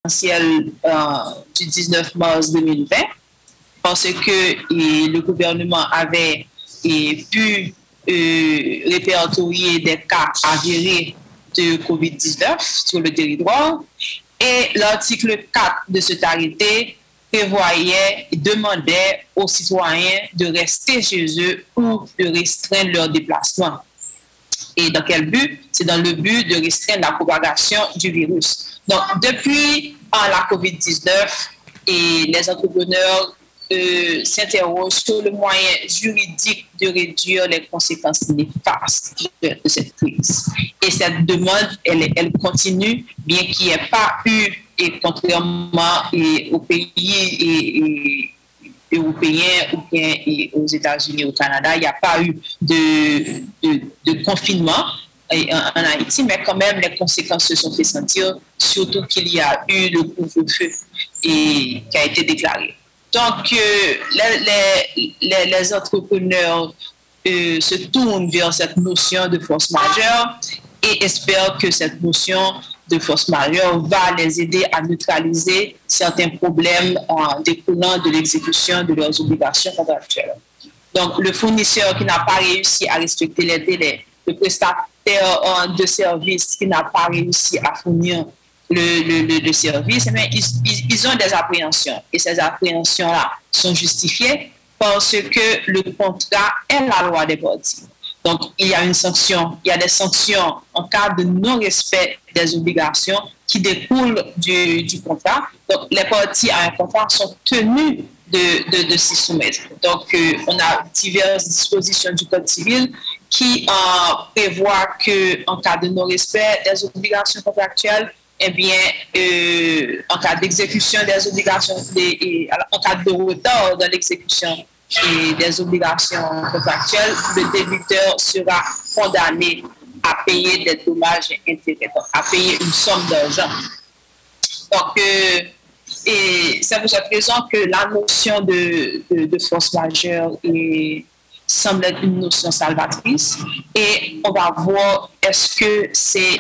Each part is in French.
présidentielle du 19 mars 2020 parce que le gouvernement avait pu répertorier des cas avérés de COVID-19 sur le territoire. Et l'article 4 de cet arrêté prévoyait et demandait aux citoyens de rester chez eux ou de restreindre leur déplacement. Et dans quel but? C'est dans le but de restreindre la propagation du virus. Donc, depuis la COVID-19, et les entrepreneurs s'interrogent sur le moyen juridique de réduire les conséquences néfastes de cette crise. Et cette demande, elle continue, bien qu'il n'y ait pas eu, et contrairement aux pays européens ou bien aux États-Unis et au Canada, il n'y a pas eu de confinement en Haïti, mais quand même les conséquences se sont fait sentir, surtout qu'il y a eu le couvre-feu qui a été déclaré. Donc, les entrepreneurs se tournent vers cette notion de force majeure et espèrent que cette notion de force majeure va les aider à neutraliser certains problèmes découlant de l'exécution de leurs obligations contractuelles. Donc, le fournisseur qui n'a pas réussi à respecter les délais, le prestataire de service qui n'a pas réussi à fournir le service, mais ils ont des appréhensions. Et ces appréhensions-là sont justifiées parce que le contrat est la loi des parties. Donc, il y a une sanction, il y a des sanctions en cas de non-respect des obligations qui découlent du contrat. Donc, les parties à un contrat sont tenues de s'y soumettre. Donc, on a diverses dispositions du Code civil qui prévoient qu'en cas de non-respect des obligations contractuelles, eh bien, en cas d'exécution des obligations, en cas de retard dans l'exécution des obligations contractuelles, le débiteur sera condamné à payer des dommages et intérêts, à payer une somme d'argent. Donc, c'est pour cette raison que la notion de force majeure semble être une notion salvatrice. Et on va voir est-ce que c'est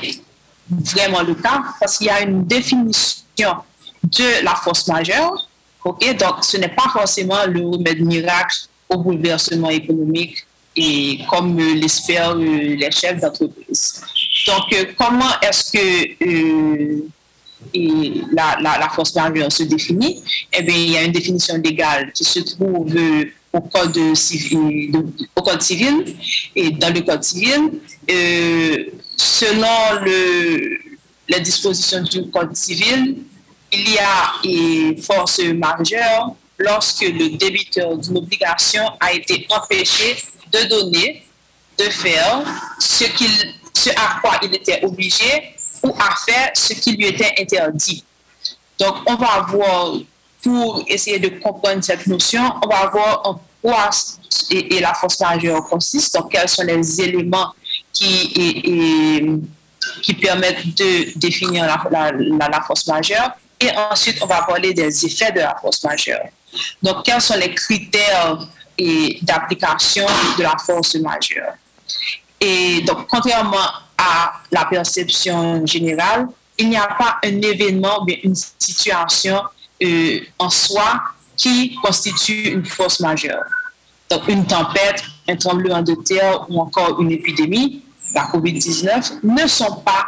vraiment le cas, parce qu'il y a une définition de la force majeure. Okay? Donc, ce n'est pas forcément le remède miracle au bouleversement économique et comme l'espèrent les chefs d'entreprise. Donc, comment est-ce que la force majeure se définit? Eh bien, il y a une définition légale qui se trouve au Code civil. Et dans le Code civil, selon les dispositions du Code civil, il y a force majeure lorsque le débiteur d'une obligation a été empêché de donner, de faire ce à quoi il était obligé ou à faire ce qui lui était interdit. Donc, on va voir, pour essayer de comprendre cette notion, on va voir en quoi et la force majeure consiste, donc quels sont les éléments qui permettent de définir la force majeure. Et ensuite, on va parler des effets de la force majeure. Donc, quels sont les critères d'application de la force majeure? Et donc, contrairement à la perception générale, il n'y a pas un événement ou bien une situation en soi qui constitue une force majeure. Donc, une tempête, un tremblement de terre ou encore une épidémie, la COVID-19, ne sont pas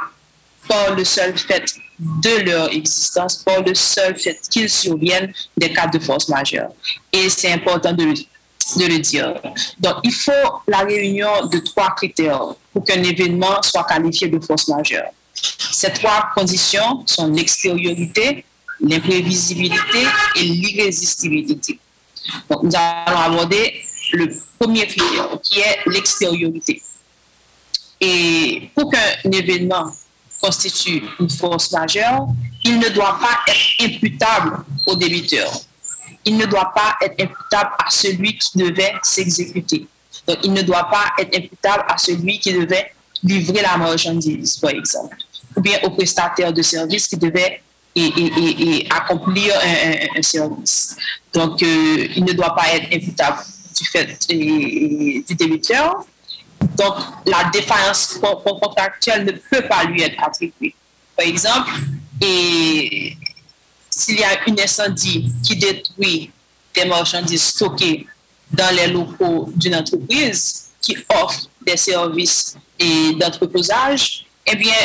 par le seul fait de leur existence, par le seul fait qu'ils surviennent des cas de force majeure. Et c'est important de le dire. Donc, il faut la réunion de 3 critères pour qu'un événement soit qualifié de force majeure. Ces 3 conditions sont l'extériorité, l'imprévisibilité et l'irrésistibilité. Donc, nous allons aborder le premier critère, qui est l'extériorité. Et pour qu'un événement constitue une force majeure, il ne doit pas être imputable au débiteur. Il ne doit pas être imputable à celui qui devait s'exécuter. Donc, il ne doit pas être imputable à celui qui devait livrer la marchandise, par exemple, ou bien au prestataire de service qui devait accomplir un service. Donc, il ne doit pas être imputable du fait du débiteur. Donc, la défaillance contractuelle ne peut pas lui être attribuée. Par exemple, s'il y a un incendie qui détruit des marchandises stockées dans les locaux d'une entreprise qui offre des services d'entreposage, eh bien,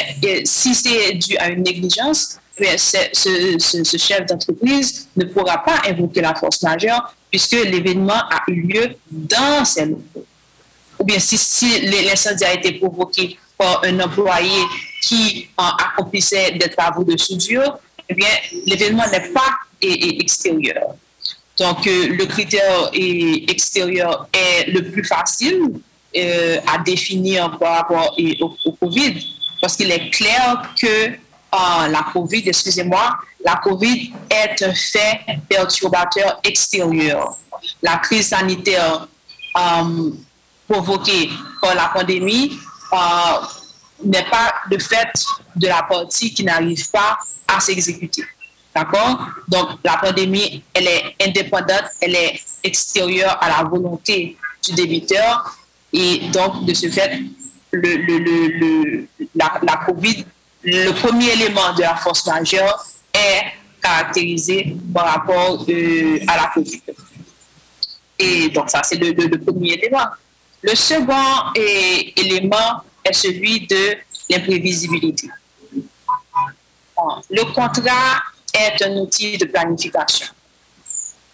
si c'est dû à une négligence, eh bien, ce chef d'entreprise ne pourra pas invoquer la force majeure puisque l'événement a eu lieu dans ces locaux. Ou bien si l'incendie a été provoqué par un employé qui accomplissait des travaux de soudure, eh bien, l'événement n'est pas extérieur. Donc, le critère extérieur est le plus facile à définir par rapport au COVID, parce qu'il est clair que la COVID est un fait perturbateur extérieur. La crise sanitaire provoquée par la pandémie n'est pas le fait de la partie qui n'arrive pas à s'exécuter. D'accord? Donc, la pandémie, elle est indépendante, elle est extérieure à la volonté du débiteur. Et donc, de ce fait, la COVID, le premier élément de la force majeure est caractérisé par rapport à la COVID. Et donc, ça, c'est le premier élément. Le second élément est celui de l'imprévisibilité. Le contrat est un outil de planification.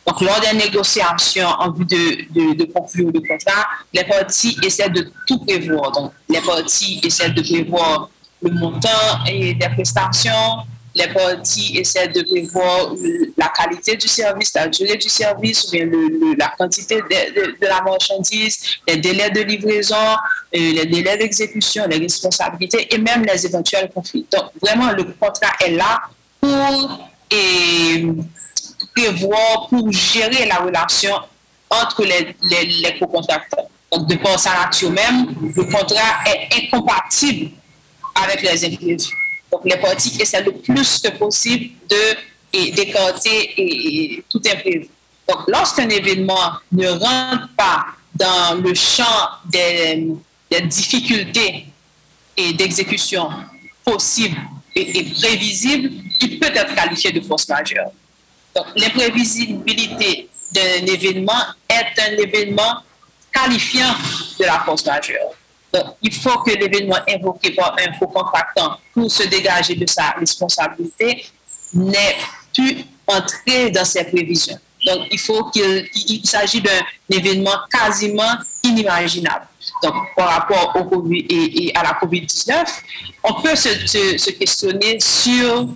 Donc, lors des négociations en vue de conclure le contrat, les parties essaient de tout prévoir. Donc, les parties essaient de prévoir le montant et des prestations. Les parties essaient de prévoir la qualité du service, la durée du service, ou bien la quantité de la marchandise, les délais de livraison, les délais d'exécution, les responsabilités et même les éventuels conflits. Donc, vraiment, le contrat est là pour prévoir, pour gérer la relation entre les co-contracteurs. Donc, de par sa nature même, le contrat est incompatible avec les imprévus. Donc, les parties essaient le plus que possible d'écarter tout imprévu. Donc, lorsqu'un événement ne rentre pas dans le champ des difficultés et d'exécution possibles et prévisibles, il peut être qualifié de force majeure. Donc, l'imprévisibilité d'un événement est un événement qualifiant de la force majeure. Donc, il faut que l'événement invoqué par un faux contractant pour se dégager de sa responsabilité n'ait pu entrer dans ses prévisions. Donc, il s'agit d'un événement quasiment inimaginable. Donc, par rapport au COVID et à la COVID-19, on peut se questionner sur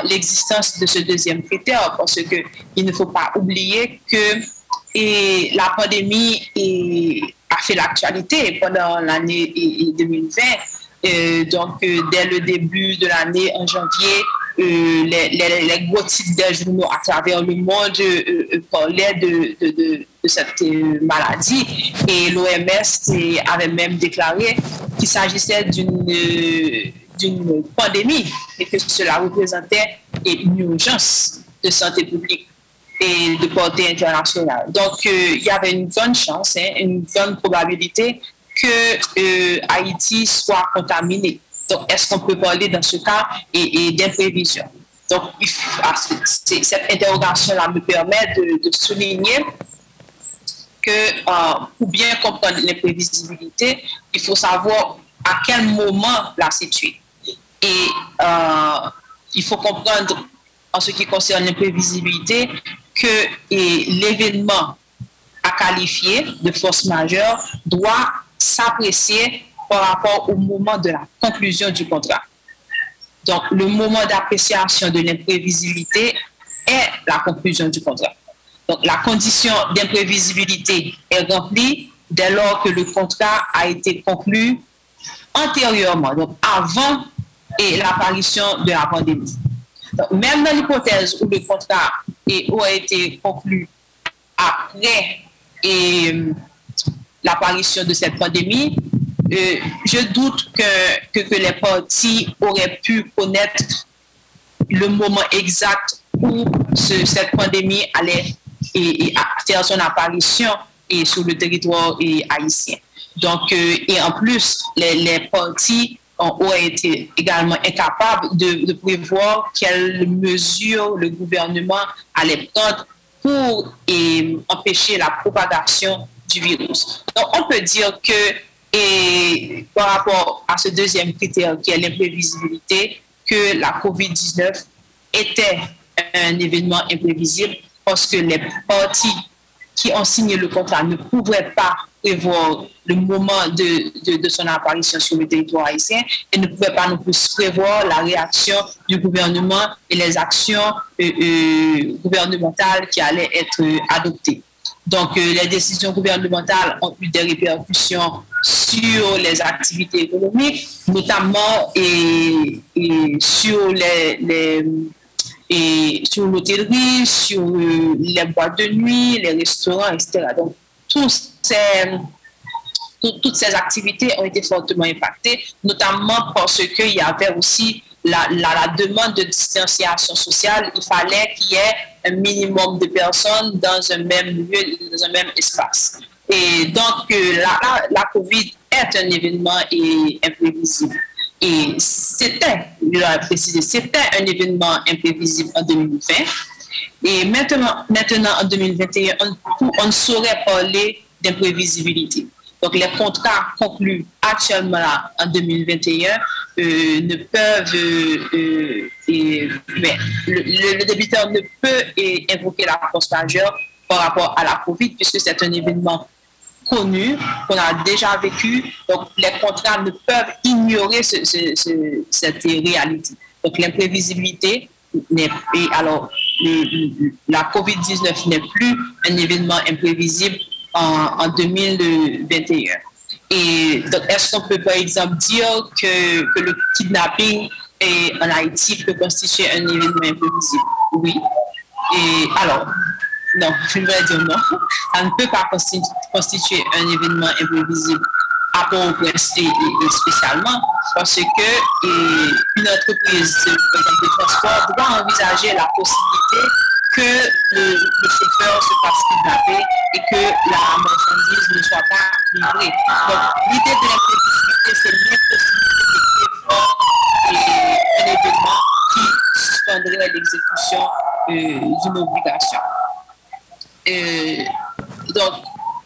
l'existence de ce deuxième critère, parce qu'il ne faut pas oublier que la pandémie a fait l'actualité pendant l'année 2020. Donc, dès le début de l'année, en janvier, les gros titres des journaux à travers le monde parlaient de cette maladie. Et l'OMS avait même déclaré qu'il s'agissait d'une pandémie et que cela représentait une urgence de santé publique et de portée internationale. Donc, il y avait une grande chance, une grande probabilité que Haïti soit contaminé. Donc, est-ce qu'on peut parler dans ce cas d'imprévision? Donc, cette interrogation-là me permet de souligner que pour bien comprendre l'imprévisibilité, il faut savoir à quel moment la situer. Et il faut comprendre, en ce qui concerne l'imprévisibilité, que l'événement à qualifier de force majeure doit s'apprécier par rapport au moment de la conclusion du contrat. Donc, le moment d'appréciation de l'imprévisibilité est la conclusion du contrat. Donc, la condition d'imprévisibilité est remplie dès lors que le contrat a été conclu antérieurement, donc avant l'apparition de la pandémie. Donc, même dans l'hypothèse où le contrat aurait été conclu après l'apparition de cette pandémie, je doute que les parties auraient pu connaître le moment exact où cette pandémie allait faire son apparition sur le territoire haïtien. Donc, et en plus, les parties aurait été également incapable de prévoir quelles mesures le gouvernement allait prendre pour empêcher la propagation du virus. Donc, on peut dire que, par rapport à ce deuxième critère qui est l'imprévisibilité, que la COVID-19 était un événement imprévisible parce que les parties qui ont signé le contrat ne pouvaient pas prévoir le moment de son apparition sur le territoire haïtien et ne pouvaient pas non plus prévoir la réaction du gouvernement et les actions gouvernementales qui allaient être adoptées. Donc, les décisions gouvernementales ont eu des répercussions sur les activités économiques, notamment sur sur l'hôtellerie, sur les boîtes de nuit, les restaurants, etc. Donc, toutes ces activités ont été fortement impactées, notamment parce qu'il y avait aussi la demande de distanciation sociale. Il fallait qu'il y ait un minimum de personnes dans un même lieu, dans un même espace. Et donc, la COVID est un événement imprévisible. Et c'était, je dois préciser, c'était un événement imprévisible en 2020. Et maintenant en 2021, on ne saurait parler d'imprévisibilité. Donc, les contrats conclus actuellement là, en 2021 ne peuvent... mais le débiteur ne peut invoquer la force majeure par rapport à la COVID, puisque c'est un événement connu, qu'on a déjà vécu. Donc, les contrats ne peuvent ignorer cette réalité. Donc, l'imprévisibilité, alors, la COVID-19 n'est plus un événement imprévisible en 2021. Et donc, est-ce qu'on peut, par exemple, dire que le kidnapping en Haïti peut constituer un événement imprévisible? Oui. Et alors, non, je vais dire non. Ça ne peut pas constituer un événement imprévisible à Port-au-Prince spécialement parce que une entreprise, par exemple, de transport doit envisager la possibilité que le chauffeur se fasse kidnapper et que la marchandise ne soit pas livrée. Donc, l'idée de l'imprévisibilité, c'est l'impossibilité un événement qui suspendrait l'exécution d'une obligation. Donc,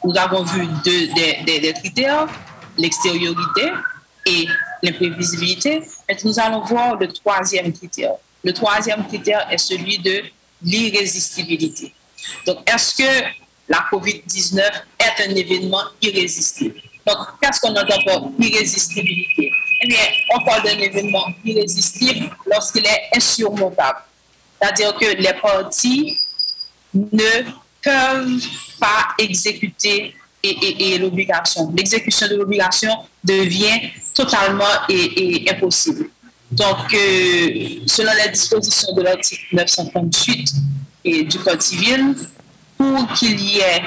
nous avons vu des critères, l'extériorité et l'imprévisibilité. Maintenant, nous allons voir le troisième critère. Le troisième critère est celui de l'irrésistibilité. Donc, est-ce que la COVID-19 est un événement irrésistible? Donc, qu'est-ce qu'on entend par irrésistibilité? Eh bien, on parle d'un événement irrésistible lorsqu'il est insurmontable. C'est-à-dire que les parties ne peuvent pas exécuter l'obligation. L'exécution de l'obligation devient totalement impossible. Donc, selon les dispositions de l'article 938 du Code civil, pour qu'il y ait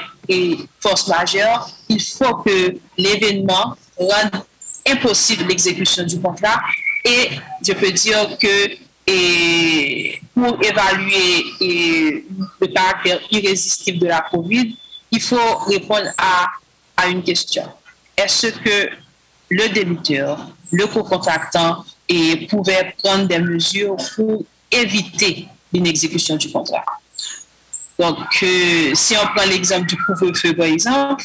force majeure, il faut que l'événement rende impossible l'exécution du contrat. Et je peux dire que pour évaluer le caractère irrésistible de la COVID, il faut répondre à une question. Est-ce que le débiteur, le co-contractant, pouvait prendre des mesures pour éviter une exécution du contrat? Donc, si on prend l'exemple du couvre-feu, par exemple,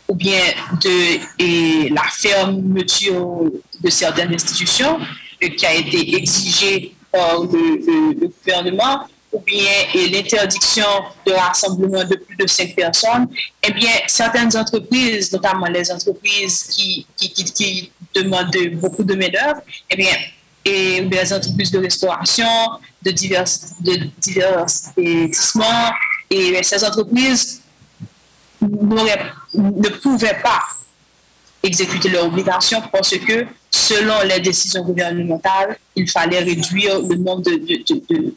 ou bien de la fermeture de certaines institutions qui a été exigée par le gouvernement, ou bien l'interdiction de rassemblement de plus de 5 personnes, eh bien, certaines entreprises, notamment les entreprises qui demandent beaucoup de main-d'œuvre, eh bien, et les entreprises de restauration, de divertissement, et ces entreprises ne pouvaient pas exécuter leurs obligations parce que, selon les décisions gouvernementales, il fallait réduire le nombre de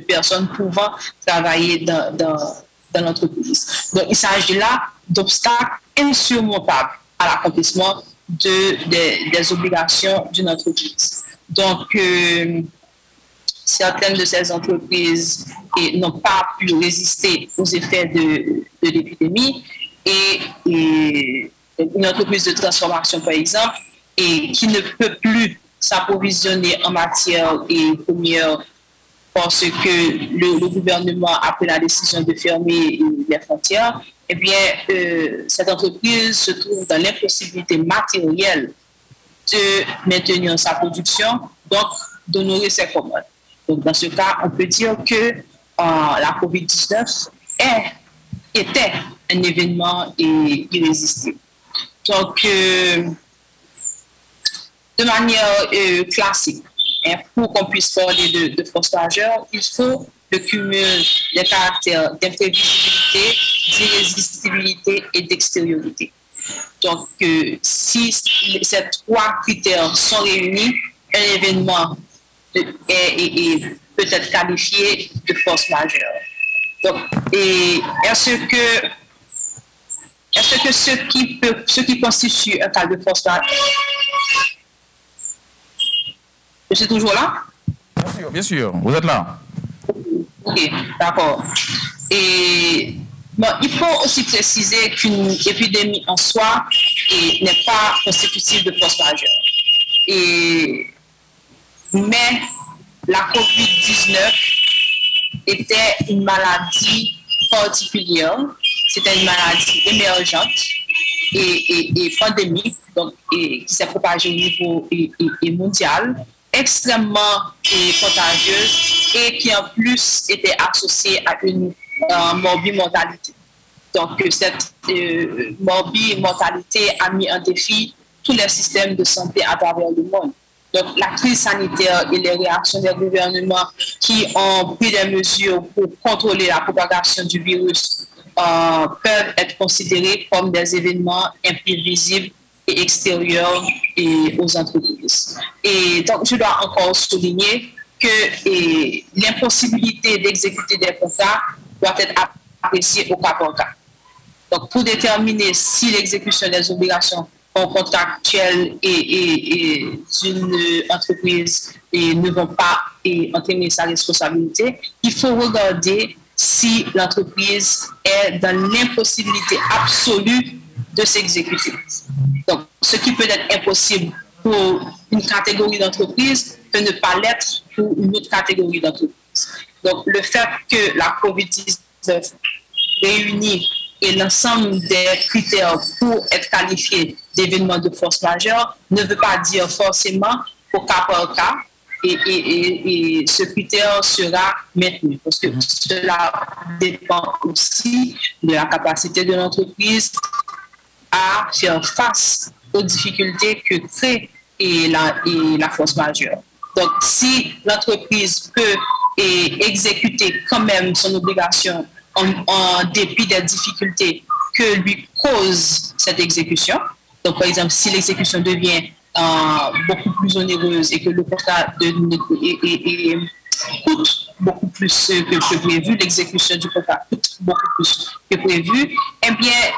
personnes pouvant travailler dans l'entreprise. Donc, il s'agit là d'obstacles insurmontables à l'accomplissement des obligations d'une entreprise. Donc, certaines de ces entreprises n'ont pas pu résister aux effets de l'épidémie et une entreprise de transformation, par exemple, et qui ne peut plus s'approvisionner en matière et première parce que le gouvernement a pris la décision de fermer les frontières, eh bien, cette entreprise se trouve dans l'impossibilité matérielle de maintenir sa production, donc d'honorer ses commandes. Donc, dans ce cas, on peut dire que la COVID-19 était un événement irrésistible. Donc, de manière classique, pour qu'on puisse parler de force majeure, il faut le cumul des caractères d'imprévisibilité, d'irrésistibilité et d'extériorité. Donc, si ces trois critères sont réunis, un événement est peut-être qualifié de force majeure. Donc, est-ce que ce qui constitue un cas de force majeure... Je suis toujours là? Bien sûr, vous êtes là. Ok, d'accord. Et bon, il faut aussi préciser qu'une épidémie en soi n'est pas constitutive de force majeure. Mais la COVID-19 était une maladie particulière, c'était une maladie émergente et pandémique, donc, qui s'est propagée au niveau mondial, extrêmement contagieuse et qui en plus était associée à une morbimortalité. Donc cette morbimortalité a mis en défi tous les systèmes de santé à travers le monde. Donc la crise sanitaire et les réactions des gouvernements qui ont pris des mesures pour contrôler la propagation du virus peuvent être considérés comme des événements imprévisibles et extérieurs aux entreprises. Et donc, je dois encore souligner que l'impossibilité d'exécuter des contrats doit être appréciée au cas par cas. Donc, pour déterminer si l'exécution des obligations contractuelles et d'une entreprise ne vont pas entraîner sa responsabilité, il faut regarder si l'entreprise est dans l'impossibilité absolue de s'exécuter. Donc, ce qui peut être impossible pour une catégorie d'entreprise peut ne pas l'être pour une autre catégorie d'entreprise. Donc, le fait que la COVID-19 réunit l'ensemble des critères pour être qualifié d'événement de force majeure ne veut pas dire forcément au cas par cas et ce critère sera maintenu parce que cela dépend aussi de la capacité de l'entreprise à faire face aux difficultés que crée la force majeure. Donc, si l'entreprise peut exécuter quand même son obligation en dépit des difficultés que lui cause cette exécution, donc par exemple, si l'exécution devient beaucoup plus onéreuse et que le contrat coûte beaucoup plus que prévu, l'exécution du contrat coûte beaucoup plus que prévu, eh bien,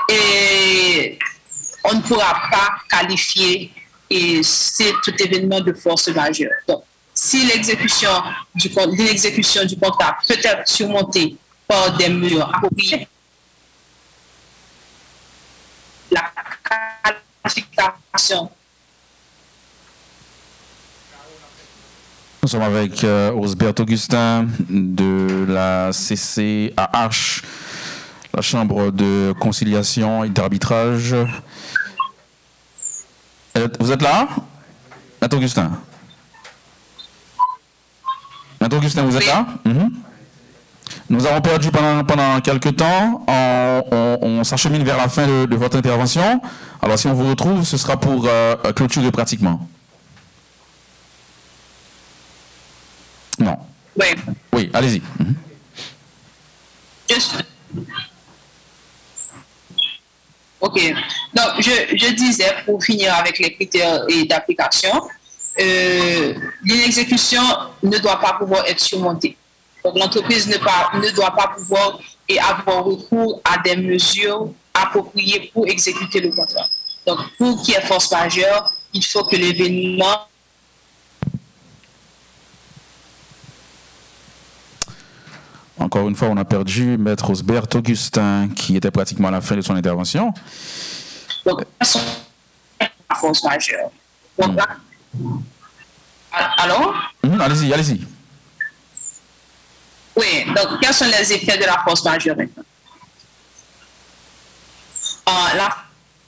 on ne pourra pas qualifier tout événement de force majeure. Donc, si l'exécution du contrat peut être surmontée par des mesures appropriées, la qualification. Nous sommes avec Osbert Augustin de la CCAH, la Chambre de conciliation et d'arbitrage. Vous êtes là, Maître Augustin? Maître Augustin, vous êtes là? Nous avons perdu pendant quelques temps. On s'achemine vers la fin de votre intervention. Alors, si on vous retrouve, ce sera pour clôturer pratiquement. Non. Oui. Oui, allez-y. OK. Donc, je disais, pour finir avec les critères d'application, l'inexécution ne doit pas pouvoir être surmontée. Donc, l'entreprise ne doit pas pouvoir avoir recours à des mesures appropriées pour exécuter le contrat. Donc, pour qu'il y ait force majeure, il faut que l'événement... Encore une fois, on a perdu Maître Osbert Augustin, qui était pratiquement à la fin de son intervention. Donc, force majeure. contrat. Alors? Allez-y, allez-y. Oui, donc quels sont les effets de la force majeure maintenant? La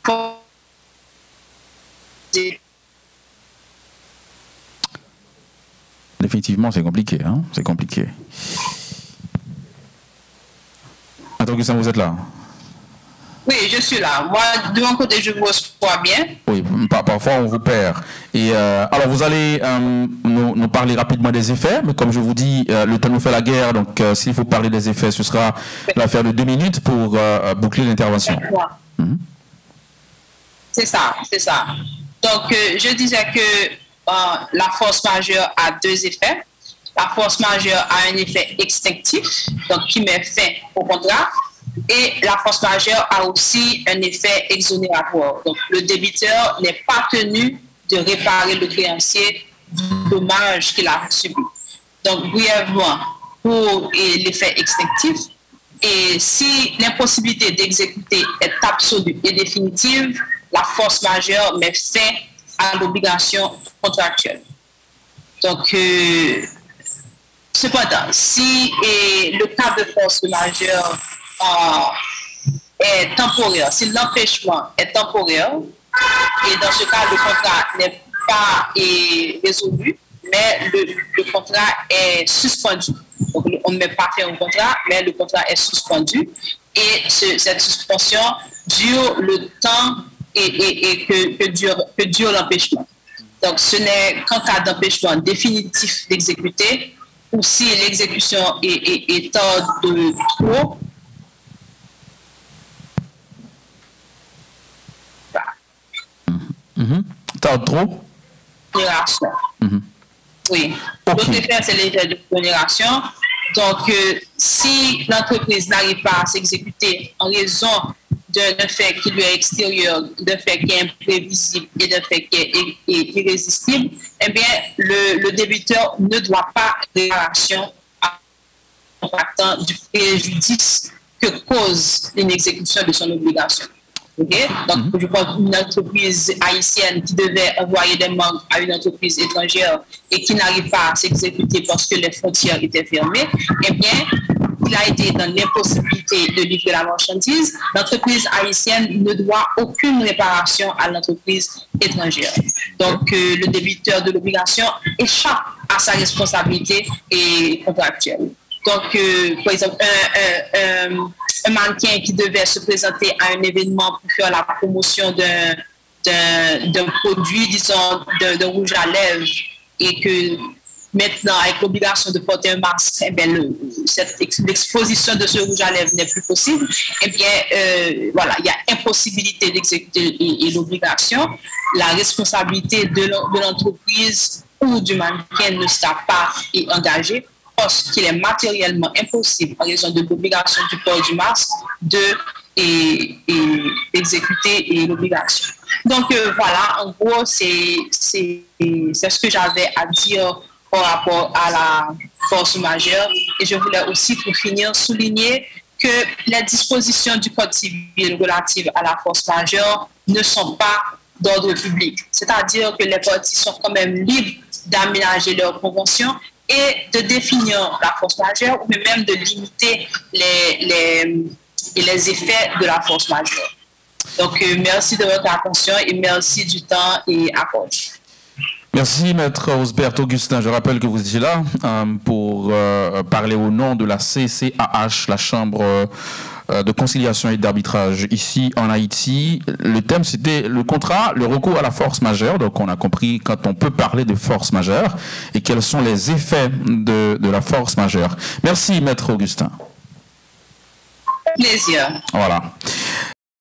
force Définitivement, c'est compliqué, hein? C'est compliqué. Attends, Augustin, vous êtes là? Oui, je suis là. Moi, de mon côté, je vous reçois bien. Oui, parfois on vous perd. Et alors, vous allez nous parler rapidement des effets, mais comme je vous dis, le temps nous fait la guerre, donc s'il faut parler des effets, ce sera l'affaire de 2 minutes pour boucler l'intervention. C'est ça, c'est ça. Donc, je disais que la force majeure a 2 effets. La force majeure a un effet extinctif, donc qui met fin au contrat. Et la force majeure a aussi un effet exonératoire. Donc, le débiteur n'est pas tenu de réparer le créancier du dommage qu'il a subi. Donc, brièvement, pour l'effet extinctif, et si l'impossibilité d'exécuter est absolue et définitive, la force majeure met fin à l'obligation contractuelle. Donc, cependant, si le cas de force majeure est temporaire, si l'empêchement est temporaire, et dans ce cas, le contrat n'est pas résolu, mais le contrat est suspendu. Donc, on ne met pas fin au contrat, mais le contrat est suspendu. Et cette suspension dure le temps que dure l'empêchement. Donc, ce n'est qu'en cas d'empêchement définitif d'exécuter, ou si l'exécution est hors de trop, Tarde trop? Exonération. Oui. L'autre effet, c'est l'effet de exonération. Donc, si l'entreprise n'arrive pas à s'exécuter en raison d'un fait qui lui est extérieur, d'un fait qui est imprévisible et d'un fait qui est irrésistible, eh bien, le débiteur ne doit pas réparation à contractant du préjudice que cause l'inexécution de son obligation. Okay? Donc, je pense une entreprise haïtienne qui devait envoyer des membres à une entreprise étrangère et qui n'arrive pas à s'exécuter parce que les frontières étaient fermées, eh bien, il a été dans l'impossibilité de livrer la marchandise. L'entreprise haïtienne ne doit aucune réparation à l'entreprise étrangère. Donc, le débiteur de l'obligation échappe à sa responsabilité contractuelle. Donc, par exemple, un mannequin qui devait se présenter à un événement pour faire la promotion d'un produit, disons, d'un rouge à lèvres, et que maintenant, avec l'obligation de porter un masque, eh bien, l'exposition de ce rouge à lèvres n'est plus possible, eh bien, voilà, il y a impossibilité d'exécuter l'obligation. La responsabilité de l'entreprise ou du mannequin ne sera pas engagée, parce qu'il est matériellement impossible, en raison de l'obligation du port du masque, d'exécuter l'obligation. Donc voilà, en gros, c'est ce que j'avais à dire par rapport à la force majeure. Et je voulais aussi, pour finir, souligner que les dispositions du Code civil relatives à la force majeure ne sont pas d'ordre public. C'est-à-dire que les parties sont quand même libres d'aménager leurs conventions et de définir la force majeure, ou même de limiter les effets de la force majeure. Donc, merci de votre attention et merci du temps accordé. Merci, Maître Osbert Augustin. Je rappelle que vous étiez là pour parler au nom de la CCAH, la Chambre de conciliation et d'arbitrage ici en Haïti. Le thème, c'était le contrat, le recours à la force majeure. Donc, on a compris quand on peut parler de force majeure et quels sont les effets de la force majeure. Merci, Maître Augustin. Plaisir. Voilà.